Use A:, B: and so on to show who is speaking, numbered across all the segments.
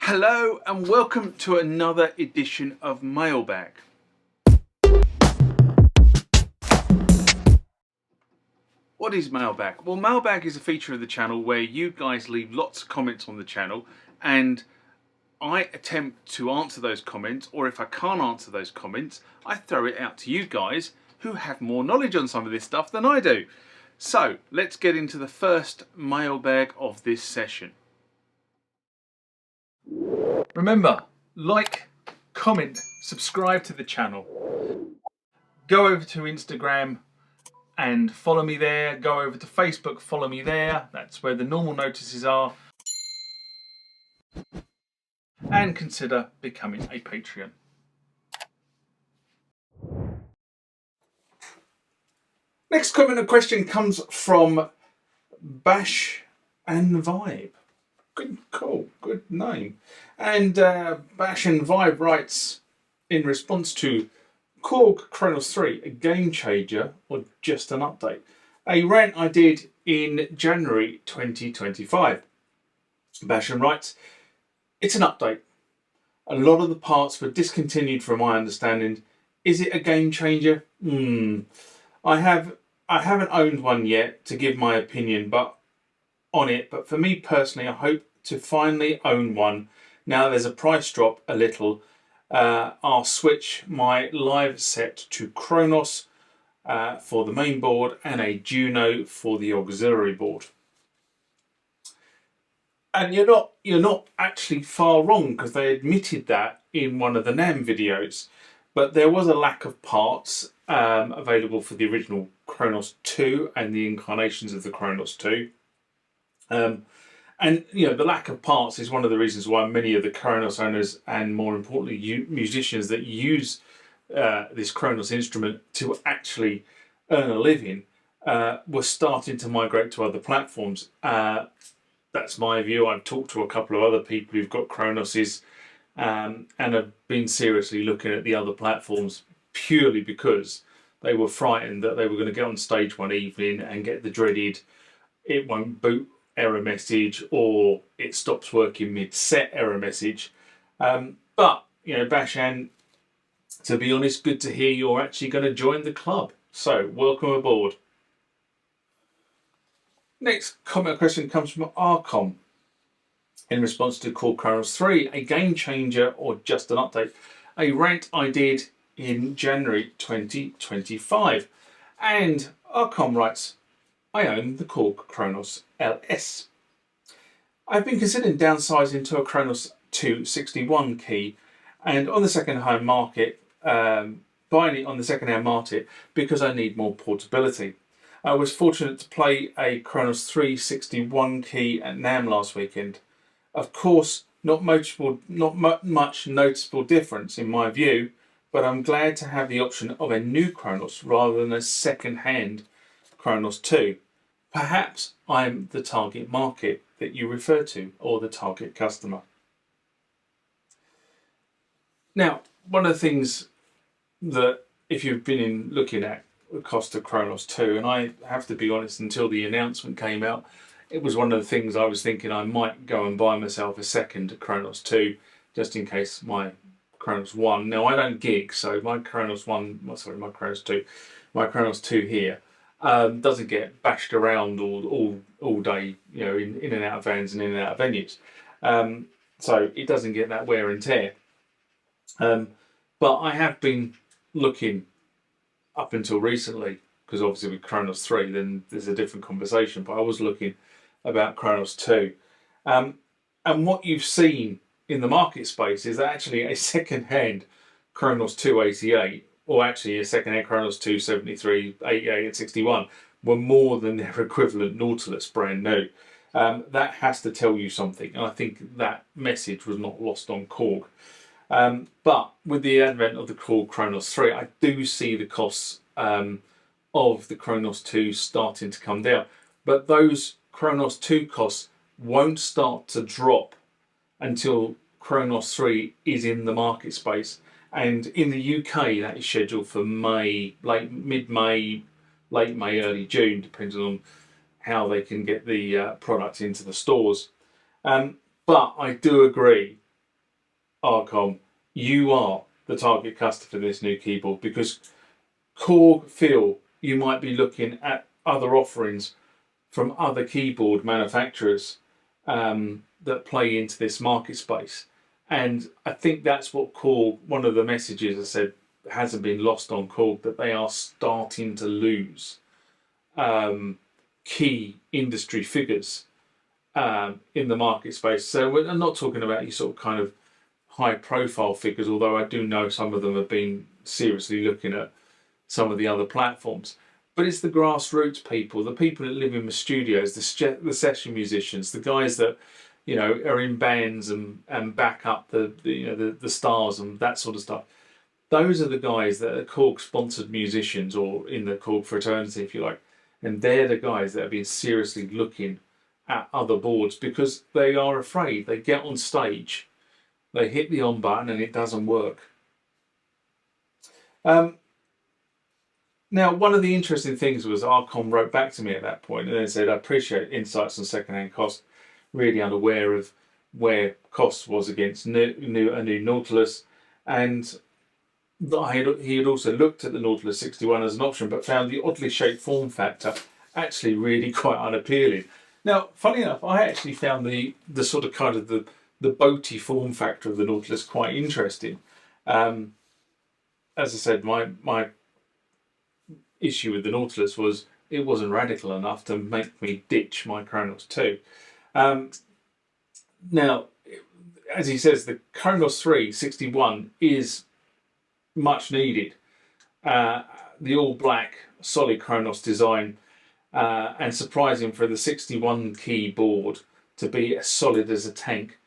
A: Hello and welcome to another edition of Mailbag. What is Mailbag? Well, Mailbag is a feature of the channel where you guys leave lots of comments on the channel and I attempt to answer those comments, or if I can't answer those comments, I throw it out to you guys who have more knowledge on some of this stuff than I do. So let's get into the first mailbag of this session. Remember, like, comment, subscribe to the channel. Go over to Instagram and follow me there. Go over to Facebook, follow me there. That's where the normal notices are. And consider becoming a Patreon. Next comment or question comes from Bash and Vibe. Good call, good name. And Bash and Vibe writes, in response to Korg Kronos 3, a game changer or just an update? A rant I did in January 2025. Basham writes, it's an update. A lot of the parts were discontinued from my understanding. Is it a game changer? I haven't owned one yet to give my opinion on it, but for me personally, I hope to finally own one. Now there's a price drop a little. I'll switch my live set to Kronos for the main board and a Juno for the auxiliary board. And you're not actually far wrong, because they admitted that in one of the NAMM videos. But there was a lack of parts available for the original Kronos 2 and the incarnations of the Kronos 2. And the lack of parts is one of the reasons why many of the Kronos owners, and more importantly musicians that use this Kronos instrument to actually earn a living, were starting to migrate to other platforms. That's my view. I've talked to a couple of other people who've got Kronoses and have been seriously looking at the other platforms purely because they were frightened that they were going to get on stage one evening and get the dreaded "it won't boot" error message, or "it stops working mid-set" error message. But Bashan, to be honest, good to hear you're actually going to join the club. So welcome aboard. Next comment or question comes from Arcom. In response to Korg Kronos 3, a game changer or just an update? A rant I did in January 2025. And Arcom writes, I own the Korg Kronos LS. I've been considering downsizing to a Kronos 261 key, and on the second-hand market, buying it on the second-hand market because I need more portability. I was fortunate to play a Kronos 361 key at NAMM last weekend. Of course, not much noticeable difference in my view, but I'm glad to have the option of a new Kronos rather than a second-hand Kronos 2. Perhaps I'm the target market that you refer to, or the target customer. Now, one of the things that, if you've been looking at the cost of Kronos 2, and I have to be honest, until the announcement came out, it was one of the things I was thinking I might go and buy myself a second Kronos 2, just in case my Kronos 1. Now, I don't gig, so my Kronos 2 here doesn't get bashed around all day, in and out of vans and in and out of venues. So it doesn't get that wear and tear. But I have been looking up until recently, because obviously with Kronos 3 then there's a different conversation, but I was looking about Kronos 2. And what you've seen in the market space is that actually a second-hand Kronos 288, or actually a second-hand Kronos 273, 88 and 61 were more than their equivalent Nautilus brand new. That has to tell you something, and I think that message was not lost on Korg. But with the advent of the Korg Kronos 3, I do see the costs of the Kronos 2 starting to come down. But those Kronos 2 costs won't start to drop until Kronos 3 is in the market space. And in the UK, that is scheduled for mid-May, late May, early June, depending on how they can get the product into the stores. But I do agree Arcom, you are the target customer for this new keyboard, because Korg feel you might be looking at other offerings from other keyboard manufacturers that play into this market space. And I think that's what Korg, one of the messages I said hasn't been lost on Korg, that they are starting to lose key industry figures in the market space. So I'm not talking about your sort of kind of high profile figures, although I do know some of them have been seriously looking at some of the other platforms. But it's the grassroots people, the people that live in the studios, the session musicians, the guys that, you know, are in bands and back up the stars and that sort of stuff. Those are the guys that are Korg sponsored musicians, or in the Korg fraternity, if you like. And they're the guys that have been seriously looking at other boards, because they are afraid. They get on stage, they hit the on button and it doesn't work. Now, one of the interesting things was Arcom wrote back to me at that point and then said, I appreciate insights on secondhand cost, really unaware of where cost was against a new Nautilus. And he had also looked at the Nautilus 61 as an option, but found the oddly shaped form factor actually really quite unappealing. Now, funny enough, I actually found the sort of kind of the boaty form factor of the Nautilus quite interesting. As I said, my issue with the Nautilus was it wasn't radical enough to make me ditch my Kronos 2. Now, as he says, the Kronos 3 61 is much needed. The all black solid Kronos design, and surprising for the 61 keyboard to be as solid as a tank,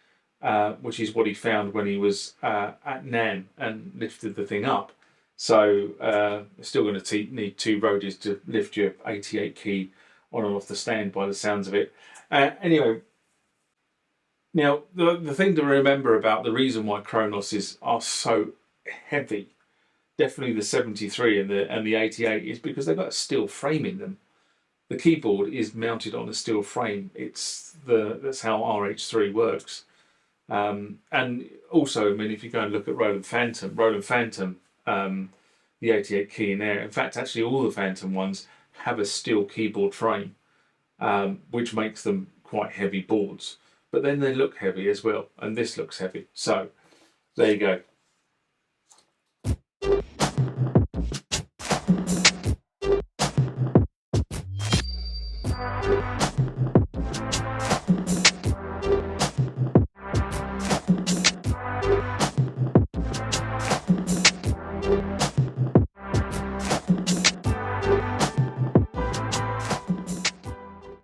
A: which is what he found when he was at NAMM and lifted the thing up. So still going to need two roadies to lift your 88 key on and off the stand by the sounds of it. Anyway, now the thing to remember about the reason why Kronos are so heavy, definitely the 73 and the 88, is because they've got a steel frame in them. The keyboard is mounted on a steel frame. That's how RH3 works. And also, I mean, if you go and look at Roland Phantom, the 88 key in there. In fact, actually, all the Phantom ones have a steel keyboard frame, which makes them quite heavy boards. But then they look heavy as well, and this looks heavy. So there you go.